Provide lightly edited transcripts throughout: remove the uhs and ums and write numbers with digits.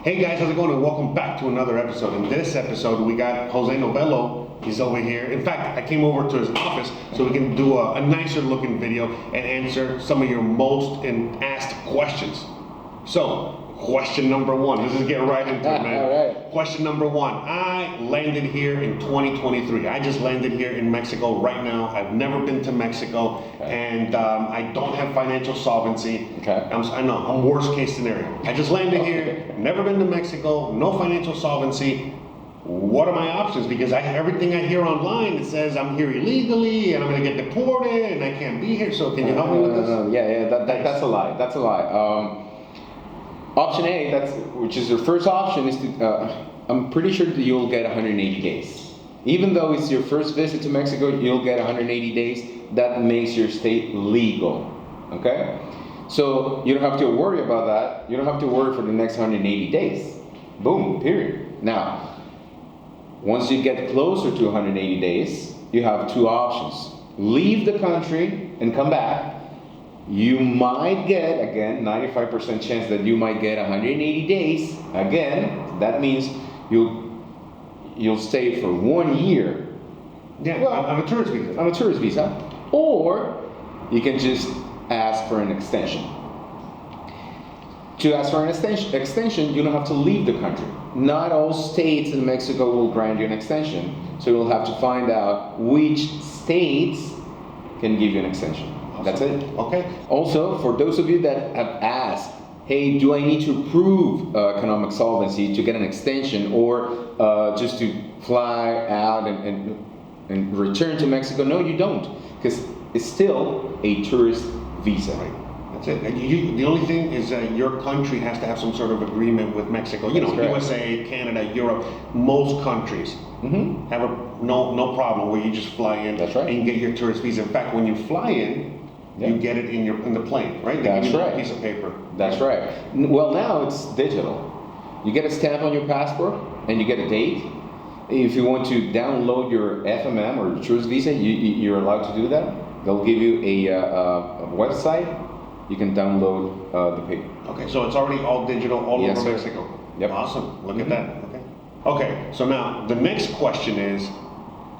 Hey guys, how's it going? And welcome back to another episode. In this episode, we got Jose Novelo. He's over here. In fact, I came over to his office so we can do a nicer looking video and answer some of your most asked questions. So, question number one. Let's just get right into it, man. All right. Question number one. I landed here in 2023. I just landed here in Mexico right now. I've never been to Mexico, and I don't have financial solvency. Okay. I know, I'm worst case scenario. I just landed here, never been to Mexico, no financial solvency. What are my options? Because everything I hear online, it says I'm here illegally and I'm going to get deported and I can't be here. So can you help me with this? That's a lie. That's a lie. Option A, which is your first option, is to, I'm pretty sure that you'll get 180 days. Even though it's your first visit to Mexico, you'll get 180 days. That makes your state legal, okay? So you don't have to worry about that. You don't have to worry for the next 180 days. Boom, period. Now, once you get closer to 180 days, you have two options. Leave the country and come back. You might get, again, 95% chance that you might get 180 days. Again, that means you'll stay for 1 year. Yeah, on a tourist visa. On a tourist visa. Or you can just ask for an extension. To ask for an extension, you don't have to leave the country. Not all states in Mexico will grant you an extension. So you'll have to find out which states can give you an extension. That's it. Okay. Also, for those of you that have asked, hey, do I need to prove economic solvency to get an extension or just to fly out and return to Mexico? No, you don't, because it's still a tourist visa. Right. That's it. The only thing is that your country has to have some sort of agreement with Mexico. You know, USA, Canada, Europe, most countries have no problem where you just fly in and get your tourist visa. In fact, when you fly in, you get it in the plane, right? They give you a piece of paper. That's right. Well, now it's digital. You get a stamp on your passport and you get a date. If you want to download your FMM or your tourist visa, you're allowed to do that. They'll give you a website. You can download the paper. Okay, so it's already all digital all over Mexico. Yep. Awesome. Look at that. Okay, so now the next question is,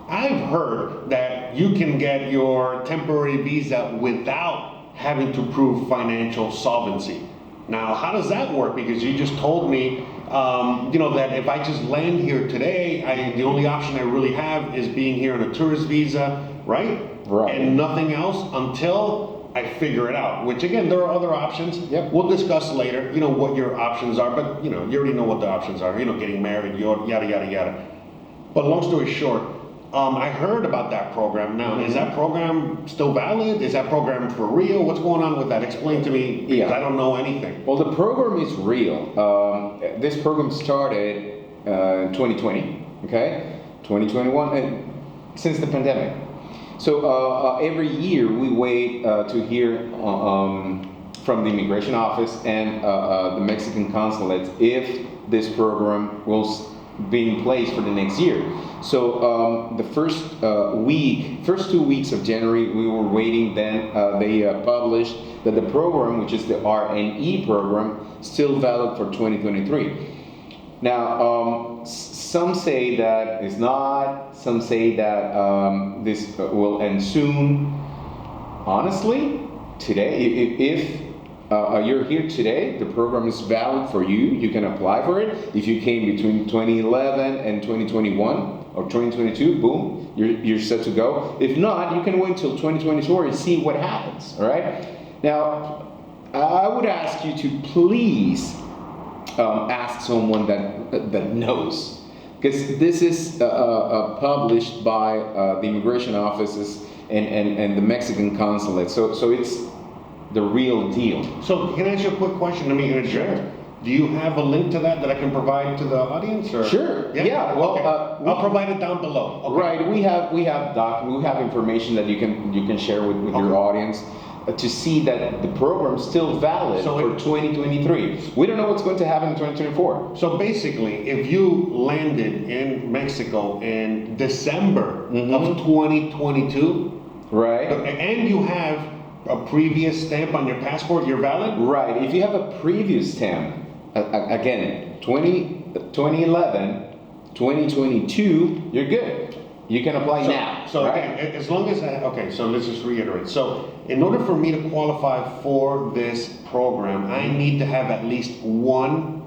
I've heard that you can get your temporary visa without having to prove financial solvency. Now, how does that work? Because you just told me, that if I just land here today, the only option I really have is being here on a tourist visa, right? Right. And nothing else until I figure it out. Which again, there are other options. Yep. We'll discuss later. What your options are, but you already know what the options are. Getting married, yada yada yada. But long story short. I heard about that program. Now, is that program still valid? Is that program for real? What's going on with that? Explain to me, because I don't know anything. Well, the program is real. This program started in 2020, okay? 2021, and since the pandemic. So every year we wait to hear from the immigration office and the Mexican consulate if this program will be in place for the next year. So the first 2 weeks of January, we were waiting. Then they published that the program, which is the RNE program, still valid for 2023. Now, some say that it's not. Some say that this will end soon. Honestly, today, if you're here today, the program is valid for you. You can apply for it. If you came between 2011 and 2021 or 2022, boom, you're set to go. If not, you can wait until 2024 and see what happens. All right. Now, I would ask you to please ask someone that knows, because this is published by the immigration offices and the Mexican consulate. So it's the real deal. So can I ask you a quick question? Sure. Do you have a link to that I can provide to the audience? Or? Sure. Yeah. Well, okay. I'll provide it down below. Okay. Right. We have information that you can share with your audience to see that the program is still valid for 2023. We don't know what's going to happen in 2024. So basically, if you landed in Mexico in December of 2022, right, and you have a previous stamp on your passport, you're valid? Right. If you have a previous stamp, again, 2011, 2022, you're good. You can apply now. So right? again, as long as so let's just reiterate. So in order for me to qualify for this program, I need to have at least 1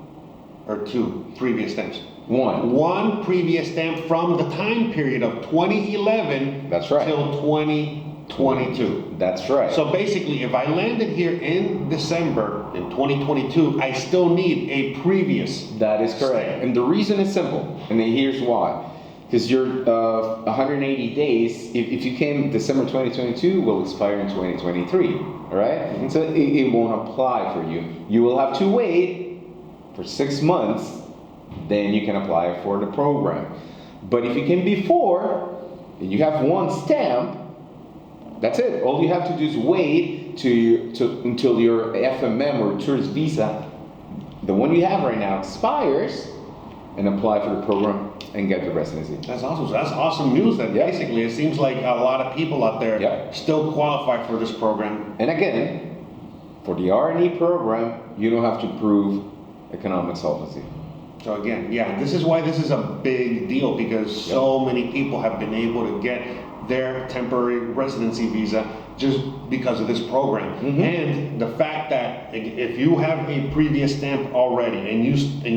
or 2 previous stamps. One previous stamp from the time period of 2011 That's right. till 2022. That's right. So basically, if I landed here in December in 2022, I still need a previous. That is correct. stamp. And the reason is simple, and here's why. Because your 180 days, if you came December 2022, will expire in 2023, all right? Mm-hmm. So it won't apply for you. You will have to wait for 6 months, then you can apply for the program. But if you came before, and you have 1 stamp, that's it. All you have to do is wait until your FMM or tourist visa, the one you have right now, expires, and apply for the program and get the residency. That's awesome. So that's awesome news. That basically it seems like a lot of people out there still qualify for this program. And again, for the R&E program, you don't have to prove economic solvency. So again, this is why this is a big deal, because so many people have been able to get their temporary residency visa just because of this program. And the fact that if you have a previous stamp already and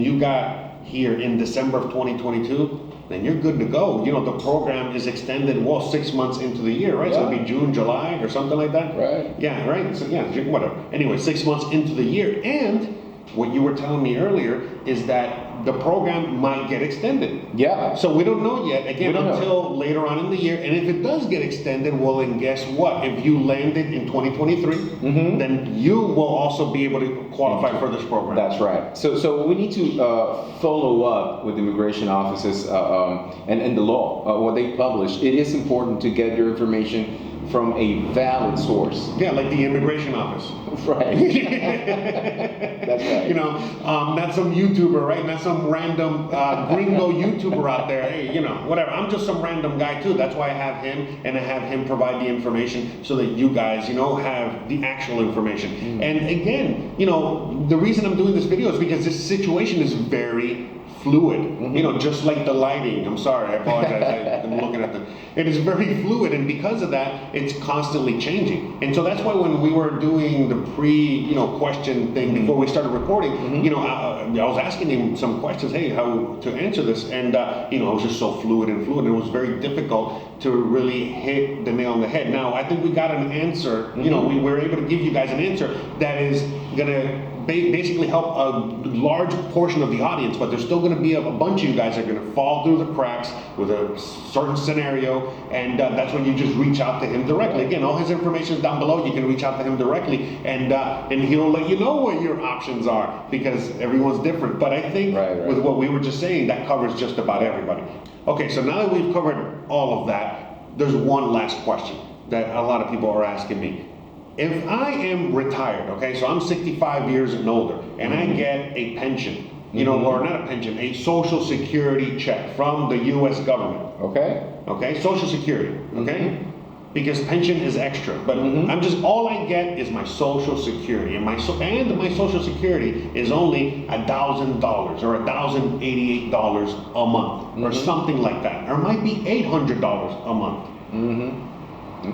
you got here in December of 2022, then you're good to go. You know, the program is extended, 6 months into the year, right? So it'll be June, July, or something like that. Right. Yeah, right? So whatever. Anyway, 6 months into the year. And what you were telling me earlier is that the program might get extended. Yeah. So we don't know yet, again, until know. later on in the year. And if it does get extended, well, then guess what? If you landed in 2023, then you will also be able to qualify for this program. That's right. So we need to follow up with immigration offices and the law, what they publish. It is important to get your information from a valid source. Yeah, like the immigration office. Right. That's right. You know, not some YouTuber, right? Not some random gringo YouTuber out there. Hey, you know, whatever. I'm just some random guy too. That's why I have him, and I have him provide the information so that you guys, have the actual information. And again, the reason I'm doing this video is because this situation is very fluid, just like the lighting. I'm sorry, I apologize. I'm looking at it is very fluid, and because of that, it's constantly changing. And so that's why when we were doing the question thing before we started recording, I was asking him some questions. Hey, how to answer this? And it was just so fluid. It was very difficult to really hit the nail on the head. Now, I think we got an answer. We were able to give you guys an answer that is gonna basically help a large portion of the audience, but there's still going to be a bunch of you guys that are going to fall through the cracks with a certain scenario, and that's when you just reach out to him directly. Again, all his information is down below. You can reach out to him directly, and he'll let you know what your options are, because everyone's different. But I think with what we were just saying, that covers just about everybody. Okay, so now that we've covered all of that, there's one last question that a lot of people are asking me. If I am retired, okay, so I'm 65 years and older, and I get a pension, or not a pension, a Social Security check from the U.S. government. Okay, Social Security, okay? Because pension is extra, but all I get is my Social Security, and my Social Security is only $1,000 or $1,088 a month, or something like that, or it might be $800 a month.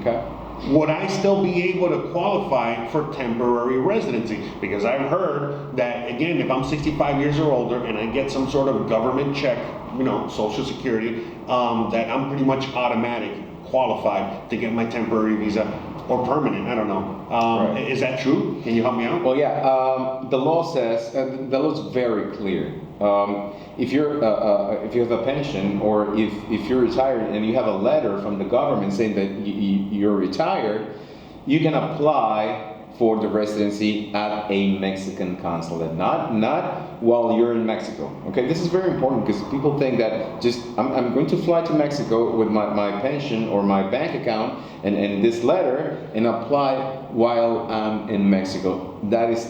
Okay. Would I still be able to qualify for temporary residency? Because I've heard that, again, if I'm 65 years or older and I get some sort of government check, Social Security, that I'm pretty much automatic qualified to get my temporary visa or permanent. I don't know. Is that true? Can you help me out? Well, the law says, the law is very clear. If you have a pension, or if you're retired and you have a letter from the government saying that you're retired, you can apply for the residency at a Mexican consulate, not while you're in Mexico. Okay, this is very important, because people think that I'm going to fly to Mexico with my pension or my bank account and this letter and apply while I'm in Mexico. That is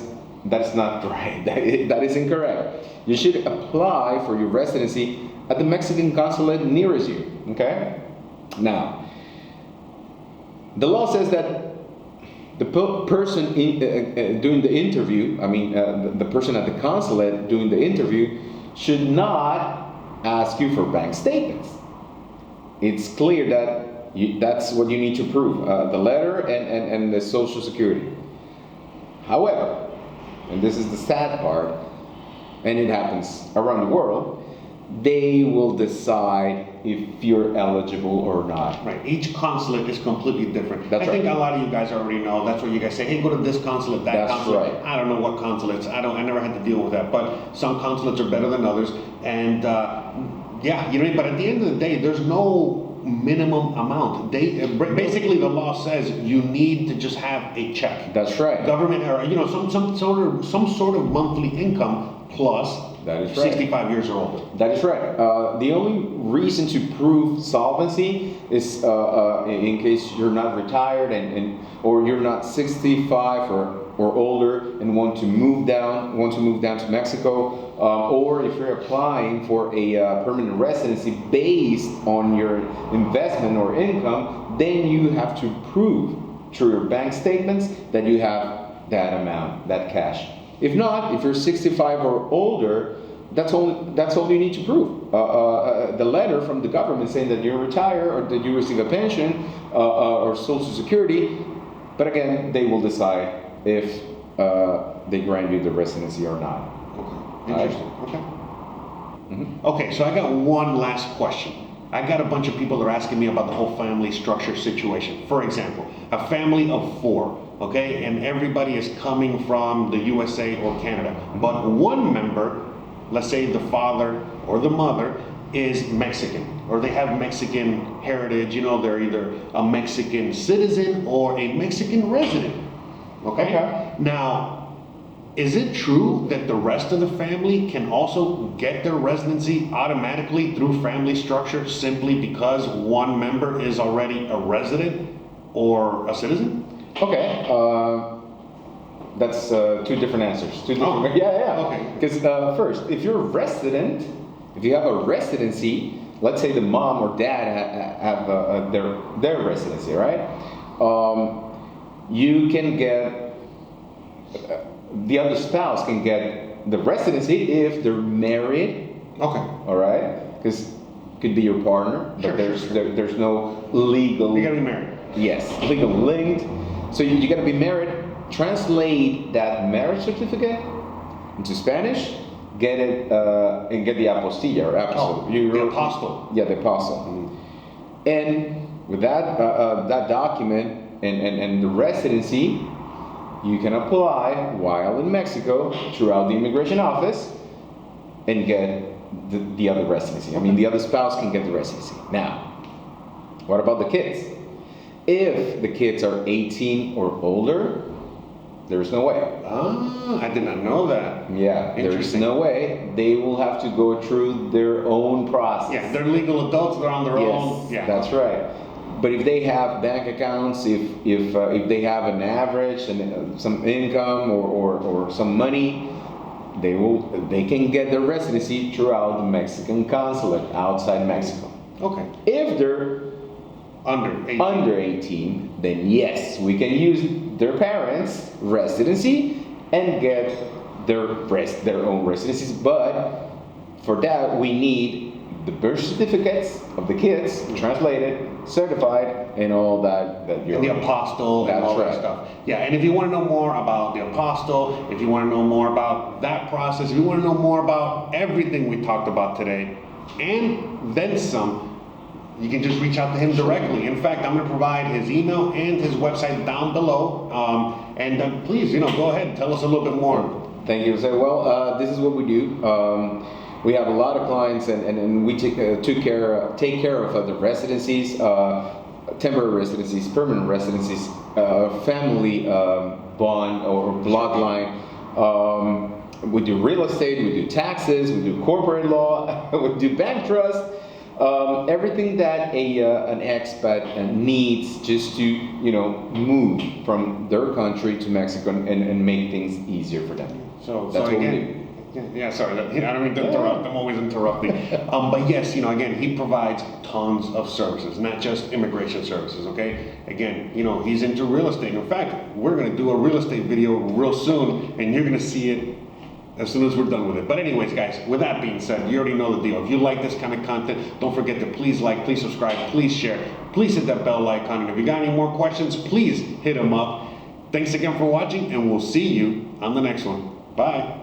not right. That is incorrect. You should apply for your residency at the Mexican consulate nearest you. Okay? Now, the law says that the person doing the interview, the person at the consulate doing the interview should not ask you for bank statements. It's clear that that's what you need to prove, the letter and the social security. However, and this is the sad part, and it happens around the world, they will decide if you're eligible or not. Right. Each consulate is completely different. That's I think right. a lot of you guys already know. That's what you guys say. Hey, go to this consulate, that That's consulate. right. I don't know what consulates. I never had to deal with that. But some consulates are better than others. And yeah, you know. But at the end of the day, there's no minimum amount. Basically the law says you need to just have a check. That's right. Government or some sort of monthly income plus. That is right. 65 years or older. That is right. The only reason to prove solvency is in case you're not retired or you're not 65 or older and want to move down to Mexico, or if you're applying for a permanent residency based on your investment or income, then you have to prove through your bank statements that you have that amount, that cash. If not, if you're 65 or older, that's all you need to prove. The letter from the government saying that you're retired or that you receive a pension or Social Security, but again, they will decide if they grant you the residency or not. Okay, interesting. Okay. Mm-hmm. Okay, so I got one last question. I got a bunch of people that are asking me about the whole family structure situation. For example, a family of 4. Okay, and everybody is coming from the USA or Canada, but one member, let's say the father or the mother, is Mexican, or they have Mexican heritage. They're either a Mexican citizen or a Mexican resident. Okay. Now, is it true that the rest of the family can also get their residency automatically through family structure simply because one member is already a resident or a citizen? Okay, that's 2 different answers. 2 different. Yeah. Okay. Because first, if you're a resident, if you have a residency, let's say the mom or dad have their residency, right? You can get the other spouse can get the residency if they're married. Okay. All right, because could be your partner, but there's no legal. You gotta be married. Yes, legal linked. So you got to be married. Translate that marriage certificate into Spanish. Get it and get the apostilla or apostille. The apostle. Yeah, the apostle. And with that that document and the residency, you can apply while in Mexico throughout the immigration office and get the other residency. The other spouse can get the residency. Now, what about the kids? If the kids are 18 or older, there's no way. I did not know that. Yeah, there's no way. They will have to go through their own process. Yeah, they're legal adults. They're on their own. Yeah, that's right. But if they have bank accounts, if they have an average and some income or some money, they can get their residency throughout the Mexican consulate outside Mexico. Okay. If they're under 18, then yes, we can use their parents' residency and get their own residencies. But for that, we need the birth certificates of the kids translated, certified, and all that you're. And the apostle and all that stuff. Yeah, and if you want to know more about the apostle, if you want to know more about that process, if you want to know more about everything we talked about today, and then some, you can just reach out to him directly. In fact, I'm going to provide his email and his website down below. And please, go ahead and tell us a little bit more. Thank you, Jose. Well, this is what we do. We have a lot of clients, and we take care of the residencies, temporary residencies, permanent residencies, family bond or bloodline. We do real estate, we do taxes, we do corporate law, we do bank trust. Everything that an expat needs just to move from their country to Mexico and make things easier for them. So that's what again, we do. Yeah, sorry. I don't mean to interrupt. I'm always interrupting. But yes, again, he provides tons of services, not just immigration services, okay? Again, he's into real estate. In fact, we're going to do a real estate video real soon, and you're going to see it as soon as we're done with it. But anyways, guys, with that being said, you already know the deal. If you like this kind of content, don't forget to please like, please subscribe, please share, please hit that bell icon. And if you got any more questions, please hit them up. Thanks again for watching, and we'll see you on the next one. Bye.